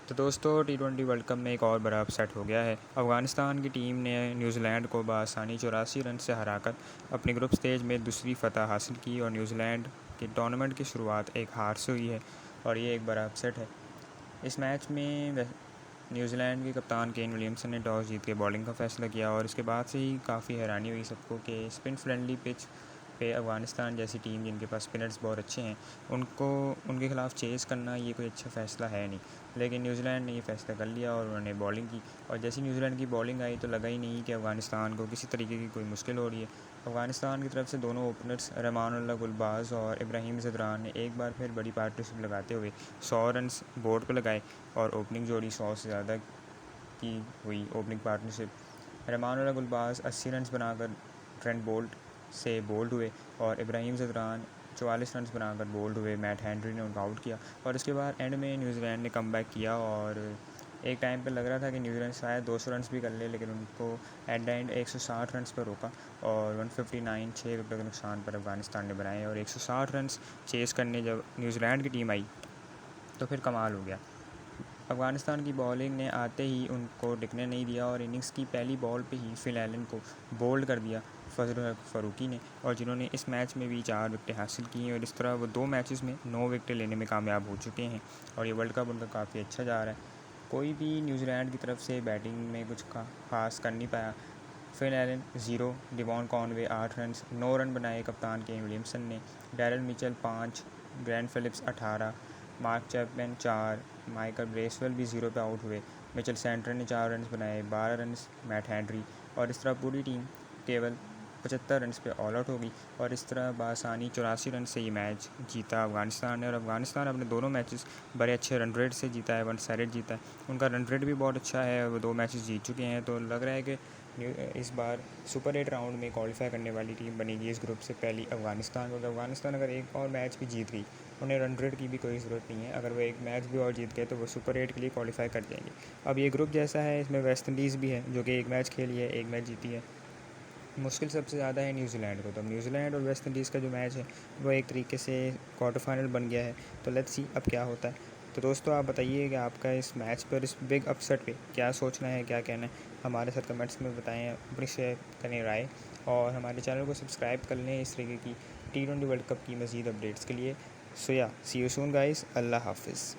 तो दोस्तों T20 world cup में एक और बड़ा अपसेट हो गया है। अफ़गानिस्तान की टीम ने न्यूजीलैंड को बआसानी 84 रन से हराकर अपनी ग्रुप स्टेज में दूसरी फतह हासिल की और न्यूजीलैंड की टूर्नामेंट की शुरुआत एक हार से हुई है और ये एक बड़ा अपसेट है। इस मैच में न्यूजीलैंड के कप्तान केन विलियमसन ने टॉस जीत के बॉलिंग का फैसला किया और इसके बाद से ही काफ़ी हैरानी हुई सबको कि स्पिन फ्रेंडली पिच पे अफ़गानिस्तान जैसी टीम जिनके पास स्पिनर्स बहुत अच्छे हैं उनके ख़िलाफ़ चेज़ करना ये कोई अच्छा फ़ैसला है नहीं। लेकिन न्यूजीलैंड ने ये फ़ैसला कर लिया और उन्होंने बॉलिंग की और जैसी न्यूजीलैंड की बॉलिंग आई तो लगा ही नहीं कि अफ़गानिस्तान को किसी तरीके की कोई मुश्किल हो रही है। अफ़गानिस्तान की तरफ से दोनों ओपनर्स रहमानुल्लाह गुलबाज और इब्राहिम ज़दरान ने एक बार फिर बड़ी पार्टनरशिप लगाते हुए 100 रन बोर्ड पर लगाए और ओपनिंग जोड़ी 100 से ज़्यादा की हुई। Opening partnership Rahmanullah Gulbaz 80 run बनाकर ट्रेंट बोल्ट से बोल्ड हुए और इब्राहिम ज़दरान 44 रन बनाकर बोल्ड हुए। मैट हेनरी ने उनको आउट किया और उसके बाद एंड में न्यूजीलैंड ने कमबैक किया और एक टाइम पे लग रहा था कि न्यूजीलैंड शायद 200 रन भी कर ले, लेकिन उनको एट द एंड 160 रन पर रोका और 159 6 विकेट के नुकसान पर अफ़गानिस्तान ने बनाए और 160 रन चेज़ करने जब न्यूजीलैंड की टीम आई तो फिर कमाल हो गया। अफ़गानिस्तान की बॉलिंग ने आते ही उनको टिकने नहीं दिया और इनिंग्स की पहली बॉल पे ही फिल एलन को बोल्ड कर दिया फजल हक फ़ारूकी ने, और जिन्होंने इस मैच में भी 4 विकेटें हासिल की हैं और इस तरह वो 2 मैचेस में 9 विकेटें लेने में कामयाब हो चुके हैं और ये वर्ल्ड कप उनका काफ़ी अच्छा जा रहा है। कोई भी न्यूजीलैंड की तरफ से बैटिंग में कुछ खास कर नहीं पाया। Phil Allen 0, Devon Conway 8 run, 9 run बनाए कप्तान केन विलियमसन ने, Daryl Mitchell 5, Glenn Phillips 18, Mark Chapman 4, Michael Bracewell भी 0 पे आउट हुए। मिचेल सेंटर ने 4 रन बनाए, 12 रन मैट हेनरी, और इस तरह पूरी टीम केवल 75 रन पे ऑल आउट हो गई और इस तरह बआसानी 84 रन से ये मैच जीता अफ़गानिस्तान ने। और अफ़गानिस्तान अपने दोनों मैचेस बड़े अच्छे रन रेट से जीता है, 1 साइडेड जीता है। उनका रन रेट भी बहुत अच्छा है, वो 2 मैचेस जीत चुके हैं, तो लग रहा है कि इस बार सुपर 8 राउंड में क्वालिफाई करने वाली टीम बनेगी इस ग्रुप से पहली अफ़गानिस्तान। और अफ़गानिस्तान अगर एक और मैच भी जीत गई, उन्हें रन रेट की भी कोई ज़रूरत नहीं है, अगर वो एक मैच भी और जीत गए तो वो सुपर 8 के लिए क्वालिफाई कर जाएंगे। अब ये ग्रुप जैसा है, इसमें वेस्ट इंडीज़ भी है जो कि एक मैच खेली है, एक मैच जीती है। मुश्किल सबसे ज़्यादा है न्यूजीलैंड को, तो न्यूजीलैंड और वेस्ट इंडीज़ का जो मैच है वो एक तरीके से क्वार्टर फाइनल बन गया है, तो लेट्स सी अब क्या होता है। तो दोस्तों आप बताइए कि आपका इस मैच पर, इस बिग अपसेट पे क्या सोचना है, क्या कहना है, हमारे साथ कमेंट्स में बताएं, अपनी शेयर करें राय, और हमारे चैनल को सब्सक्राइब कर लें इस तरीके की T20 वर्ल्ड कप की मज़ीद अपडेट्स के लिए। सो या सी यू सून गाइस, अल्लाह हाफिज़।